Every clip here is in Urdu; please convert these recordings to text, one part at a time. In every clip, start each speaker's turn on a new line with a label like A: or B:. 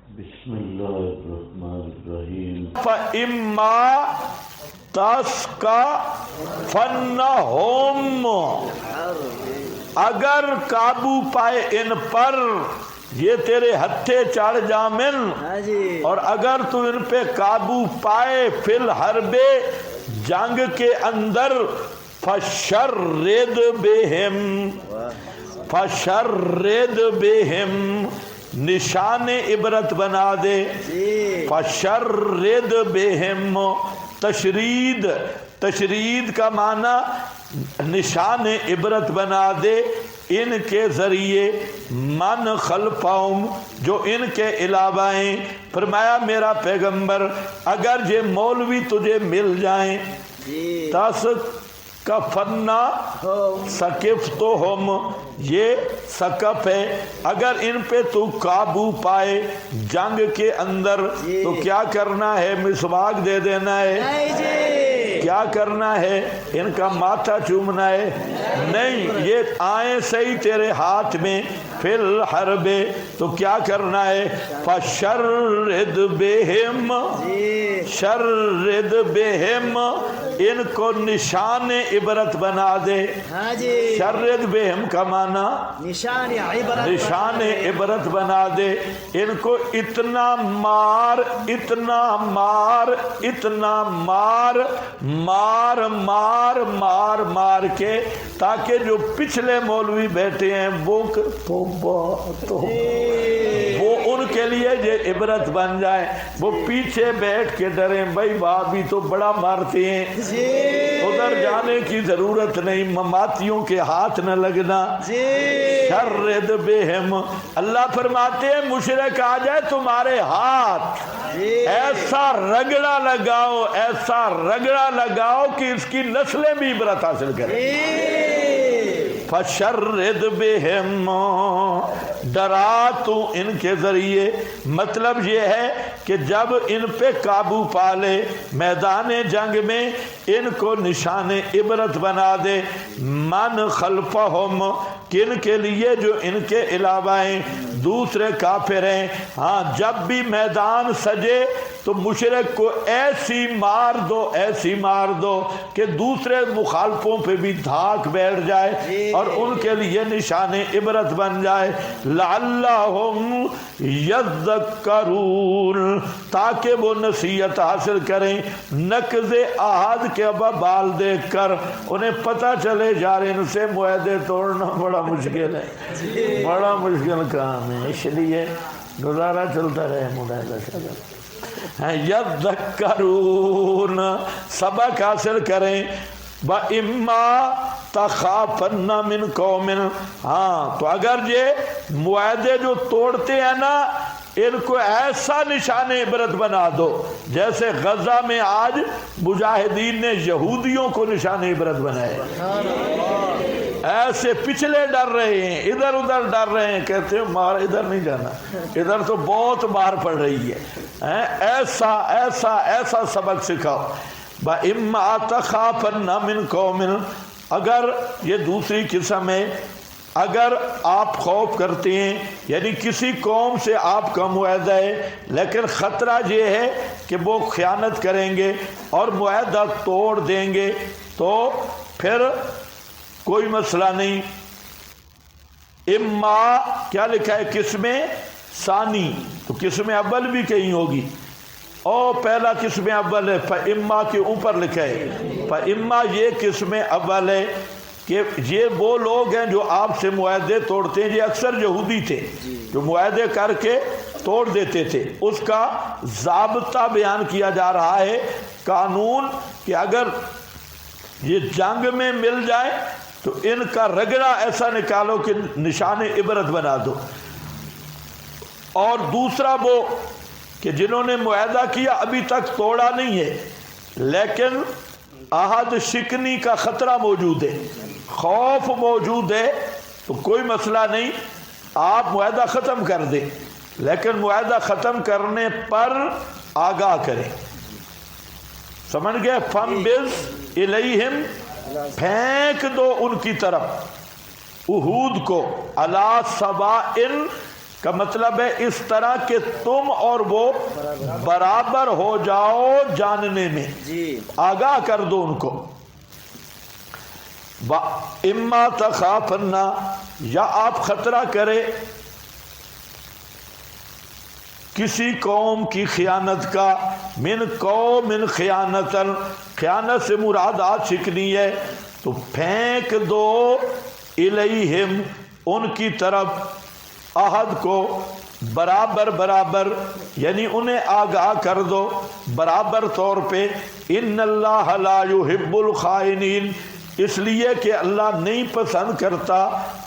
A: بسم اللہ الرحمن الرحیم
B: فَإِمَّا تَسْقَفَنَّهُمْ، اگر قابو پائے ان پر یہ تیرے ہتھے چڑھ جامن، اور اگر تو ان پہ قابو پائے فی الحرب جنگ کے اندر، فَشَرِّدْ بِهِمْ فَشَرِّدْ بِهِمْ، نشان عبرت بنا دے. فَشَرِّدْ بِهِمْ، تشرید کا معنی نشان عبرت بنا دے ان کے ذریعے، من خلفہم، جو ان کے علاوہ ہیں. فرمایا میرا پیغمبر اگر یہ مولوی تجھے مل جائیں، تس کفنا سقف تو ہم، یہ سقف ہے، اگر ان پہ تو قابو پائے جنگ کے اندر تو کیا کرنا ہے؟ مسواک دے دینا ہے؟ کیا کرنا ہے؟ ان کا ماتھا چومنا ہے؟ نہیں، یہ آئیں صحیح تیرے ہاتھ میں فی الحرب، تو کیا کرنا ہے؟ فَشَرِّدْ بِهِمْ، شَرِّدْ بِهِمْ، ان کو نشان عبرت بنا دے. شَرِّدْ بِهِمْ کا معنی نشان عبرت بنا دے. ان کو اتنا مار اتنا مار اتنا مار مار مار مار مار کے، تاکہ جو پچھلے مولوی بیٹھے ہیں وہ ان کے لیے یہ عبرت بن جائے. وہ پیچھے بیٹھ کے ڈریں، بھائی بھابھی تو بڑا مارتے ہیں، ادھر جانے کی ضرورت نہیں، مماتیوں کے ہاتھ نہ لگنا. شرد بہم، اللہ فرماتے ہیں مشرک آ جائے تمہارے ہاتھ، ایسا رگڑا لگاؤ، ایسا رگڑا لگاؤ کہ اس کی نسلیں بھی عبرت حاصل کریں. فَشَرِّدْ بِهِمْ، ڈرا تو ان کے ذریعے. مطلب یہ ہے کہ جب ان پہ قابو پالے میدان جنگ میں، ان کو نشان عبرت بنا دے. من خلفہم، کن کے لیے؟ جو ان کے علاوہ ہیں، دوسرے کافر ہیں. ہاں، جب بھی میدان سجے تو مشرک کو ایسی مار دو، ایسی مار دو کہ دوسرے مخالفوں پہ بھی دھاک بیٹھ جائے اور ان کے لیے نشان عبرت بن جائے. لعلہم یذکرون، تاکہ وہ نصیحت حاصل کریں. نقض عہد کے بال دیکھ کر انہیں پتہ چلے یار ان سے معاہدے توڑنا بڑا مشکل ہے، بڑا مشکل کام ہے، اس لیے گزارا چلتا رہے معاہدہ شاہدہ. یذکرون، سبق حاصل کریں. وَإِمَّا تَخَافَنَّ مِنْ قَوْمٍ، ہاں تو اگر یہ معاہدے جو توڑتے ہیں نا، ان کو ایسا نشان عبرت بنا دو جیسے غزہ میں آج مجاہدین نے یہودیوں کو نشان عبرت بنائے. ایسے پچھلے ڈر رہے ہیں، ادھر ادھر ڈر رہے ہیں، کہتے ہیں مار ادھر نہیں جانا، ادھر تو بہت مار پڑ رہی ہے. ایسا ایسا ایسا سبق سکھاؤ. وَإِمَّا تَخَافَنَّ مِنْ قَوْمٍ، اگر یہ دوسری قسم ہے، اگر آپ خوف کرتے ہیں یعنی کسی قوم سے آپ کا معاہدہ ہے لیکن خطرہ یہ ہے کہ وہ خیانت کریں گے اور معاہدہ توڑ دیں گے، تو پھر کوئی مسئلہ نہیں. اما کیا لکھا ہے؟ قسم ثانی، تو قسم اول بھی کہیں ہوگی، اور پہلا قسم اول ہے. فَإِمَّا کے اوپر لکھا ہے. فَإِمَّا یہ قسم اول ہے کہ یہ وہ لوگ ہیں جو آپ سے معاہدے توڑتے ہیں. یہ اکثر یہودی تھے جو معاہدے کر کے توڑ دیتے تھے. اس کا ضابطہ بیان کیا جا رہا ہے، قانون، کہ اگر یہ جنگ میں مل جائے تو ان کا رگڑا ایسا نکالو کہ نشان عبرت بنا دو. اور دوسرا وہ کہ جنہوں نے معاہدہ کیا ابھی تک توڑا نہیں ہے لیکن عہد شکنی کا خطرہ موجود ہے، خوف موجود ہے، تو کوئی مسئلہ نہیں، آپ معاہدہ ختم کر دیں لیکن معاہدہ ختم کرنے پر آگاہ کریں. سمجھ گئے؟ فَانبِذْ إِلَيْهِمْ، پھینک دو ان کی طرف، احود کو، عَلَىٰ سَوَاءٍ، کا مطلب ہے اس طرح کہ تم اور وہ برابر ہو جاؤ جاننے میں، آگاہ کر دو ان کو۔ اما تخافن، یا آپ خطرہ کرے کسی قوم کی خیانت کا، من قوم خیانتن، خیانت سے مراد آج شکنی ہے، تو پھینک دو الیہم ان کی طرف عہد کو برابر برابر، یعنی انہیں آگاہ کر دو برابر طور پہ۔ ان اللہ لا یحب الخائنین، اس لیے کہ اللہ نہیں پسند کرتا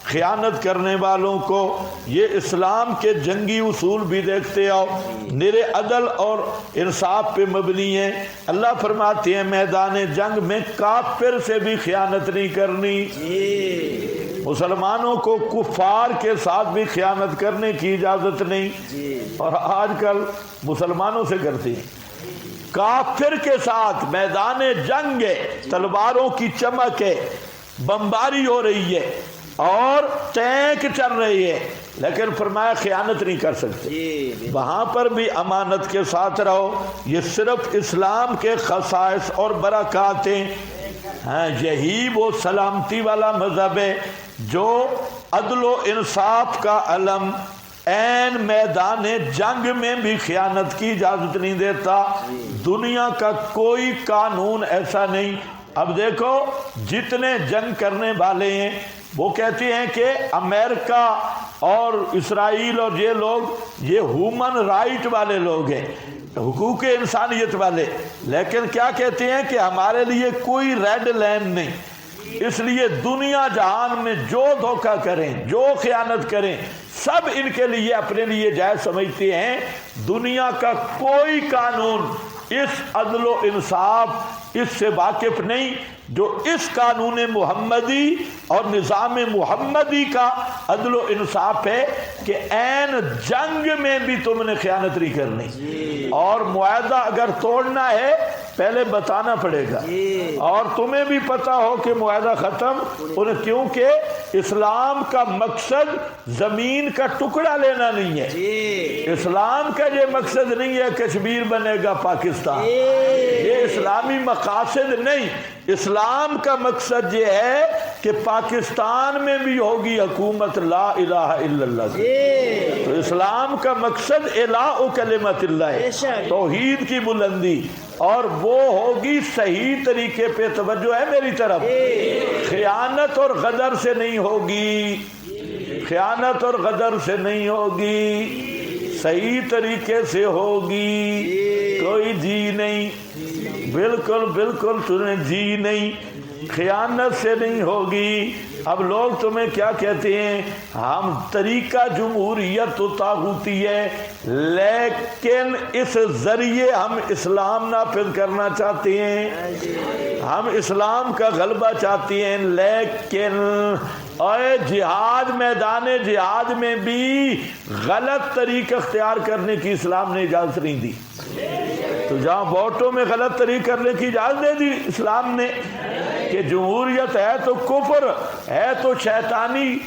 B: خیانت کرنے والوں کو۔ یہ اسلام کے جنگی اصول بھی دیکھتے آؤ، نرے عدل اور انصاف پہ مبنی ہے۔ اللہ فرماتے ہیں میدان جنگ میں کافر سے بھی خیانت نہیں کرنی، مسلمانوں کو کفار کے ساتھ بھی خیانت کرنے کی اجازت نہیں، اور آج کل مسلمانوں سے کرتے ہیں۔ کافر کے ساتھ میدان جنگ ہے، تلواروں کی چمک ہے، بمباری ہو رہی ہے اور ٹینک چل رہی ہے، لیکن فرمایا خیانت نہیں کر سکتے۔ وہاں پر بھی امانت کے ساتھ رہو۔ یہ صرف اسلام کے خصائص اور برکات ہیں۔ ہاں، یہی وہ سلامتی والا مذہب ہے جو عدل و انصاف کا علم این میدان جنگ میں بھی خیانت کی اجازت نہیں دیتا۔ دنیا کا کوئی قانون ایسا نہیں۔ اب دیکھو جتنے جنگ کرنے والے ہیں وہ کہتے ہیں کہ امریکہ اور اسرائیل اور یہ لوگ یہ ہیومن رائٹ والے لوگ ہیں، حقوق انسانیت والے، لیکن کیا کہتے ہیں کہ ہمارے لیے کوئی ریڈ لائن نہیں، اس لیے دنیا جہان میں جو دھوکہ کریں، جو خیانت کریں، سب ان کے لیے اپنے لیے جائز سمجھتے ہیں۔ دنیا کا کوئی قانون اس عدل و انصاف اس سے واقف نہیں جو اس قانون محمدی اور نظام محمدی کا عدل و انصاف ہے کہ این جنگ میں بھی تم نے خیانت نہیں کرنی، اور معاہدہ اگر توڑنا ہے پہلے بتانا پڑے گا، اور تمہیں بھی پتا ہو کہ معاہدہ ختم، کیونکہ اسلام کا مقصد زمین کا ٹکڑا لینا نہیں ہے۔ اسلام کا یہ مقصد نہیں ہے کشمیر بنے گا پاکستان، یہ اسلامی مقاصد نہیں۔ اسلام کا مقصد یہ ہے کہ پاکستان میں بھی ہوگی حکومت لا الہ الا اللہ کی۔ تو اسلام کا مقصد اعلاء کلمت اللہ، توحید کی بلندی، اور وہ ہوگی صحیح طریقے پہ۔ توجہ ہے میری طرف، خیانت اور غدر سے نہیں ہوگی، خیانت اور غدر سے نہیں ہوگی، صحیح طریقے سے ہوگی، کوئی جی نہیں، بالکل بالکل تمہیں جی نہیں، خیانت سے نہیں ہوگی۔ اب لوگ تمہیں کیا کہتے ہیں؟ ہم طریقہ جمہوریت و طاغوتی ہے، لیکن اس ذریعے ہم اسلام نافذ کرنا چاہتے ہیں، ہم اسلام کا غلبہ چاہتے ہیں، لیکن اور جہاد، میدان جہاد میں بھی غلط طریقہ اختیار کرنے کی اسلام نے اجازت نہیں دی۔ تو جہاں ووٹوں میں غلط طریقہ کرنے کی اجازت دے دی اسلام نے کہ جمہوریت ہے تو کفر ہے، تو شیطانی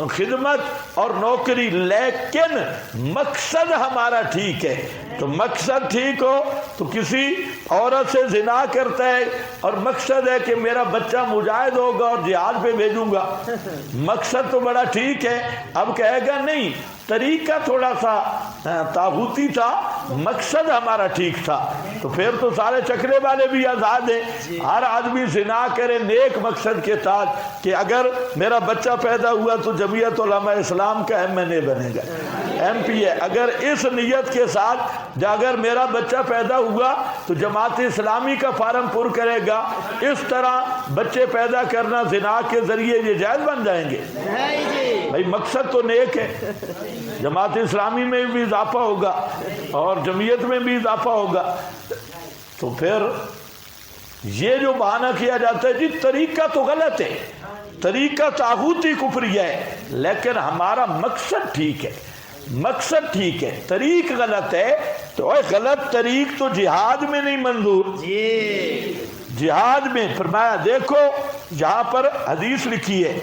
B: خدمت اور نوکری، لیکن مقصد ہمارا ٹھیک ہے۔ تو مقصد ٹھیک ہو تو کسی عورت سے زنا کرتا ہے اور مقصد ہے کہ میرا بچہ مجاہد ہوگا اور جہاد پہ بھیجوں گا، مقصد تو بڑا ٹھیک ہے۔ اب کہے گا نہیں، طریقہ تھوڑا سا طاغوتی تھا، مقصد ہمارا ٹھیک تھا، تو پھر تو سارے چکرے والے بھی آزاد ہیں۔ ہر آدمی زنا کرے نیک مقصد کے ساتھ کہ اگر میرا بچہ پیدا ہوا تو جمعیت علماء اسلام کا MNA بنے گا، MP ہے، اگر اس نیت کے ساتھ اگر میرا بچہ پیدا ہوا تو جماعت اسلامی کا فارم پر کرے گا، اس طرح بچے پیدا کرنا زنا کے ذریعے یہ جائز بن جائیں گے۔ بھائی مقصد تو نیک ہے، جماعت اسلامی میں بھی اضافہ ہوگا اور جمعیت میں بھی اضافہ ہوگا۔ تو پھر یہ جو بہانہ کیا جاتا ہے جی طریقہ تو غلط ہے، طریقہ طاغوتی کفری ہے، لیکن ہمارا مقصد ٹھیک ہے، مقصد ٹھیک ہے، طریق غلط ہے، تو غلط طریق تو جہاد میں نہیں منظور۔ جہاد میں فرمایا، دیکھو جہاں پر حدیث لکھی ہے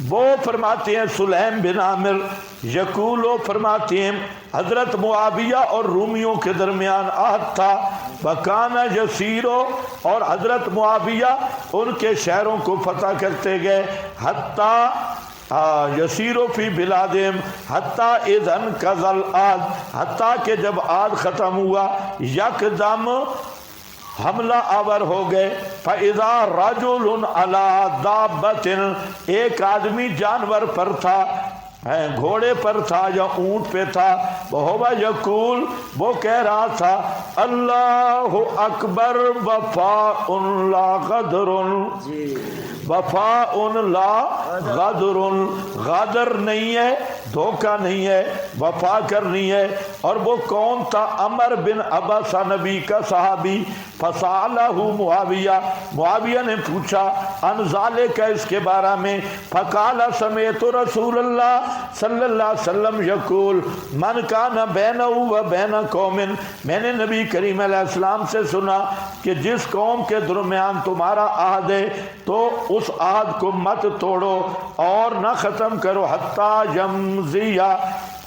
B: وہ فرماتے ہیں سلیم بن عامر یقولو فرماتے ہیں حضرت معاویہ اور رومیوں کے درمیان عہد تھا، وکانا یسیرو اور حضرت معاویہ ان کے شہروں کو فتح کرتے گئے، حتیٰ یسیرو فی بلادہم حتیٰ اذن قضل عہد، حتیٰ کہ جب عہد ختم ہوا یکدم حملہ آور ہو گئے، فَإِذَا رَجُلٌ عَلَىٰ دَابَّةٍ ایک آدمی جانور پر تھا، گھوڑے پر تھا یا اونٹ پہ تھا، وَهُوَ يَقُولُ وہ کہہ رہا تھا اللہ اکبر وفاء لا غدر، وفاء لا غدر، غدر نہیں ہے، دھوکہ نہیں ہے، وفا کرنی ہے۔ اور وہ کون تھا؟ عمر بن عبسہ نبی کا صحابی، فسالہ معاویہ، معاویہ نے پوچھا ان ذالک اس کے بارے میں، فقال سمعت رسول اللہ صلی اللہ علیہ وسلم یقول من کان بینہ و بین قوم، میں نے نبی کریم علیہ السلام سے سنا کہ جس قوم کے درمیان تمہارا عہد ہے تو اس عہد کو مت توڑو اور نہ ختم کرو حتیٰ یمضیہ،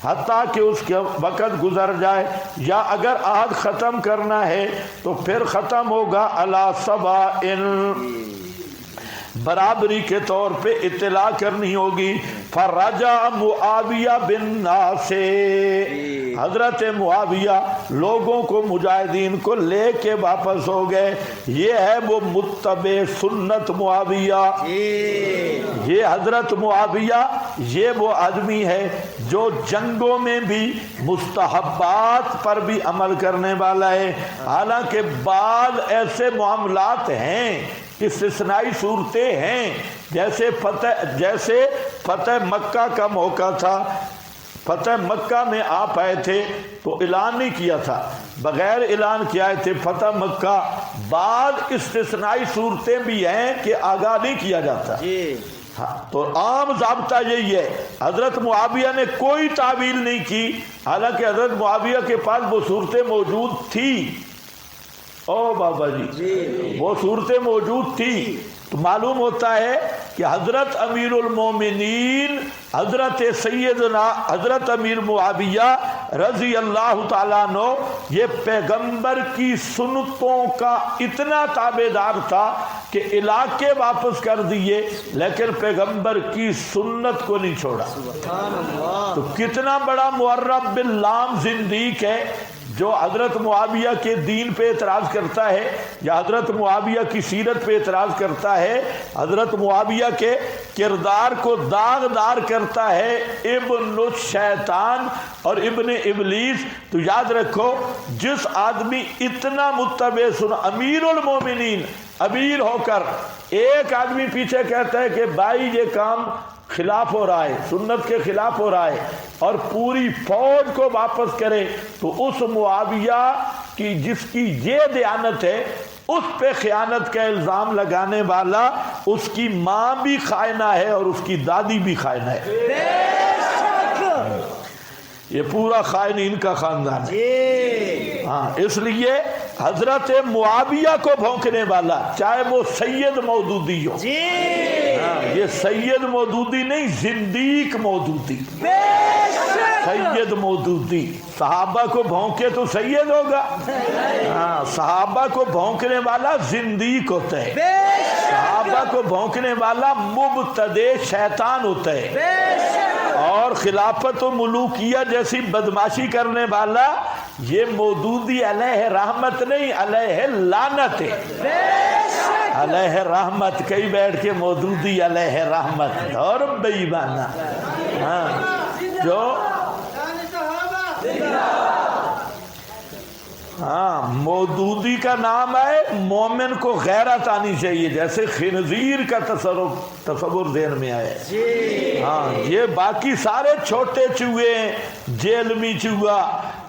B: حتیٰ کہ اس کے وقت گزر جائے، یا اگر عہد ختم کرنا ہے تو پھر ختم ہوگا علی سبعین، برابری کے طور پہ اطلاع کرنی ہوگی۔ فرجع معاویہ بن ناس، حضرت معاویہ لوگوں کو مجاہدین کو لے کے واپس ہو گئے۔ یہ ہے وہ متبع سنت معاویہ، یہ حضرت معاویہ یہ وہ آدمی ہے جو جنگوں میں بھی مستحبات پر بھی عمل کرنے والا ہے۔ حالانکہ بعض ایسے معاملات ہیں، استثنائی صورتیں ہیں، جیسے فتح مکہ کا موقع تھا، فتح مکہ میں آپ آئے تھے تو اعلان نہیں کیا تھا، بغیر اعلان کیا آئے تھے فتح مکہ۔ بعض استثنائی صورتیں بھی ہیں کہ آگاہ نہیں کیا جاتا، ہاں، تو عام ضابطہ یہی ہے۔ حضرت معاویہ نے کوئی تعویل نہیں کی، حالانکہ حضرت معاویہ کے پاس وہ صورتیں موجود تھی، او بابا جی وہ صورتیں موجود تھی، تو معلوم ہوتا ہے کہ حضرت امیر المومنین حضرت سیدنا حضرت امیر معاویہ رضی اللہ تعالیٰ عنہ یہ پیغمبر کی سنتوں کا اتنا تابعدار تھا کہ علاقے واپس کر دیے لیکن پیغمبر کی سنت کو نہیں چھوڑا۔ تو کتنا بڑا معرب باللام زندیق ہے جو حضرت معاویہ کے دین پہ اعتراض کرتا ہے یا حضرت معاویہ کی سیرت پہ اعتراض کرتا ہے، حضرت معاویہ کے کردار کو داغدار کرتا ہے ابن الشیطان اور ابن ابلیس۔ تو یاد رکھو جس آدمی اتنا متبع امیر المومنین امیر ہو کر ایک آدمی پیچھے کہتا ہے کہ بھائی یہ کام خلاف ہو رہا ہے، سنت کے خلاف ہو رہا ہے، اور پوری فوج کو واپس کرے، تو اس معاویہ کی جس کی یہ دیانت ہے اس پہ خیانت کا الزام لگانے والا اس کی ماں بھی خائنہ ہے اور اس کی دادی بھی خائنہ ہے، یہ پورا خائنین کا خاندان ہے۔ ہاں، اس لیے حضرت معاویہ کو بھونکنے والا چاہے وہ سید مودودی ہو، یہ سید مودودی نہیں، زندیق مودودی، سید مودودی، صحابہ کو بھونکے تو سید ہوگا، ہاں، صحابہ کو بھونکنے والا زندیق ہوتا ہے، صحابہ کو بھونکنے والا مبتدع شیطان ہوتا ہے، اور خلافت و ملوکیہ جیسی بدماشی کرنے والا یہ مودودی علیہ رحمت نہیں، علیہ لعنت ہے، علیہ رحمت، کئی بیٹھ کے مودودی علیہ رحمت اور بے ایمانہ، ہاں، جو ہاں مودودی کا نام ہے، مومن کو غیرت آنی چاہیے، جیسے خنزیر کا تصور ذہن میں آئے، ہاں، یہ باقی سارے چھوٹے چوہے ہیں، جیلمی چوہا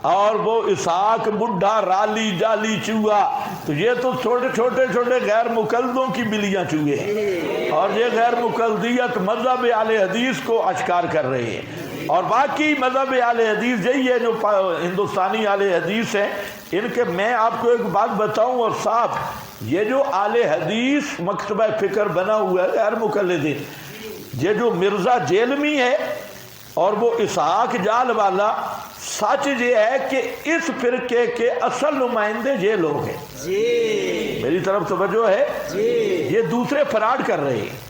B: اور وہ اسحاق بڈھا رالی جالی چوہا، تو یہ تو چھوٹے چھوٹے چھوٹے غیر مقلدوں کی بلیاں چوہے ہیں، اور یہ غیر مقلدیت مذہب اہل حدیث کو اشکار کر رہے ہیں، اور باقی مذہب اہل حدیث یہی ہے جو ہندوستانی اہل حدیث ہیں، ان کے میں آپ کو ایک بات بتاؤں، اور صاحب یہ جو اہل حدیث مکتبہ فکر بنا ہوا ہے غیر مقلدین، یہ جو مرزا جیلمی ہے اور وہ اسحاق جال والا، سچ یہ ہے کہ اس فرقے کے اصل نمائندے یہ لوگ ہیں جی، میری طرف توجہ ہے جی، یہ دوسرے فراڈ کر رہے ہیں۔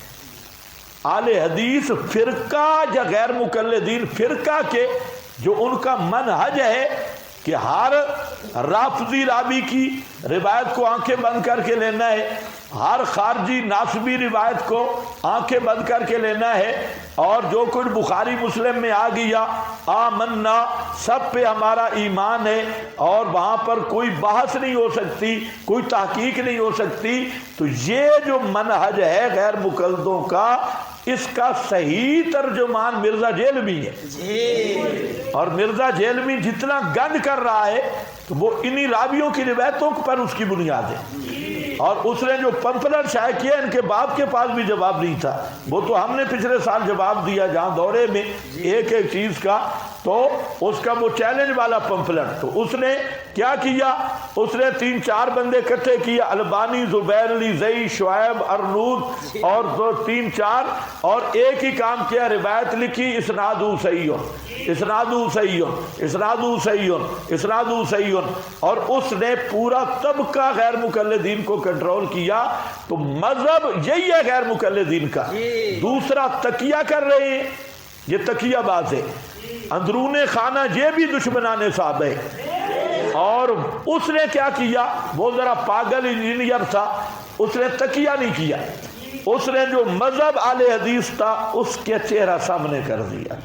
B: اہل حدیث فرقہ یا غیر مقلدین فرقہ کے جو ان کا منہج ہے کہ ہر رافضی راوی کی روایت کو آنکھیں بند کر کے لینا ہے، ہر خارجی ناسبی روایت کو آنکھیں بند کر کے لینا ہے، اور جو کچھ بخاری مسلم میں آ گیا آمنا سب پہ ہمارا ایمان ہے، اور وہاں پر کوئی بحث نہیں ہو سکتی، کوئی تحقیق نہیں ہو سکتی۔ تو یہ جو منہج ہے غیر مقلدوں کا، اس کا صحیح ترجمان مرزا جیلمی ہے، اور مرزا جیلمی جتنا گند کر رہا ہے تو وہ انہی راویوں کی روایتوں پر اس کی بنیاد ہے، اور اس نے جو پمفلٹ شائع کیا ان کے باپ کے پاس بھی جواب نہیں تھا، وہ تو ہم نے پچھلے سال جواب دیا جہاں دورے میں ایک ایک چیز کا، تو اس کا وہ چیلنج والا پمفلٹ، تو اس نے کیا کیا، اس نے 3-4 بندے اکٹھے کیے، البانی، زبیر علی زئی، شعیب، ارنود اور 2-3-4، اور ایک ہی کام کیا، روایت لکھی اسنادہ صحیح، اسنادہ صحیح، اسنادہ صحیح، اسنادہ صحیح، اور اس نے پورا طبقہ غیر مقلدین کو کنٹرول کیا۔ تو مذہب یہی ہے غیر مقلدین کا۔ دوسرا تکیہ کر رہے ہیں، یہ تکیہ باز ہے، اندرون خانہ یہ بھی دشمنان صاحب ہے، اور اس نے کیا کیا، وہ ذرا پاگل انجینئر تھا، اس نے تکیہ نہیں کیا، اس نے جو مذہب اہل حدیث تھا اس کے چہرہ سامنے کر دیا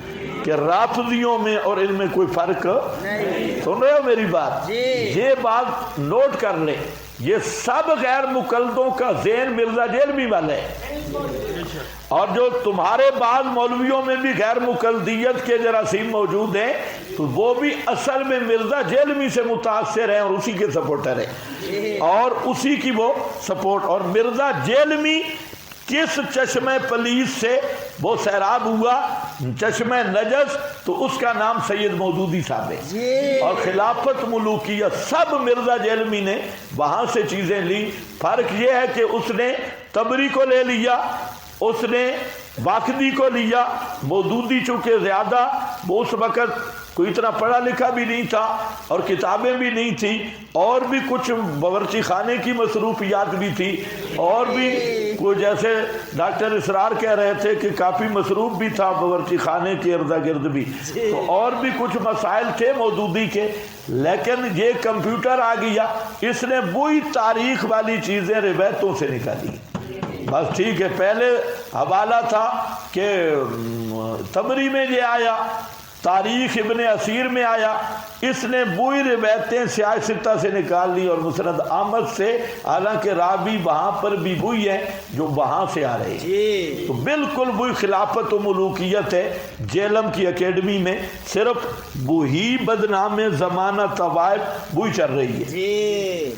B: کہ رافضیوں میں اور ان میں کوئی فرق نہیں۔ سن رہے ہو میری بات؟ یہ بات نوٹ کر لیں، یہ سب غیر مقلدوں کا ذہن مرزا جیلمی والا ہے، اور جو تمہارے بعض مولویوں میں بھی غیر مقلدیت کے جراثیم موجود ہیں تو وہ بھی اصل میں مرزا جیلمی سے متاثر ہیں اور اسی کے سپورٹر ہیں، اور اسی کی وہ سپورٹ۔ اور مرزا جیلمی کس چشمہ پلیس سے وہ سیراب ہوا، چشمہ نجس، تو اس کا نام سید مودودی صاحب ہے، اور خلافت ملوکیت سب مرزا جیلمی نے وہاں سے چیزیں لی۔ فرق یہ ہے کہ اس نے تبری کو لے لیا، اس نے واقدی کو لیا، مودودی چونکہ زیادہ وہ اس وقت کوئی اتنا پڑھا لکھا بھی نہیں تھا اور کتابیں بھی نہیں تھی، اور بھی کچھ باورچی خانے کی مصروفیات بھی تھی، اور بھی کوئی جیسے ڈاکٹر اسرار کہہ رہے تھے کہ کافی مصروف بھی تھا باورچی خانے کے ارد گرد بھی، تو اور بھی کچھ مسائل تھے مودودی کے، لیکن یہ کمپیوٹر آ گیا، اس نے وہی تاریخ والی چیزیں روایتوں سے نکالی۔ بس ٹھیک ہے، پہلے حوالہ تھا کہ تبری میں یہ آیا، تاریخ ابن اسیر میں آیا، اس نے وہی روایتیں سیاہ ستہ سے نکال لی اور مسند احمد سے، حالانکہ راوی وہاں پر بھی وہی ہے جو وہاں سے آ رہے ہیں، تو بالکل وہی خلافت و ملوکیت ہے۔ جیلم کی اکیڈمی میں صرف وہی بدنام زمانہ طوائف وہی چل رہی ہے۔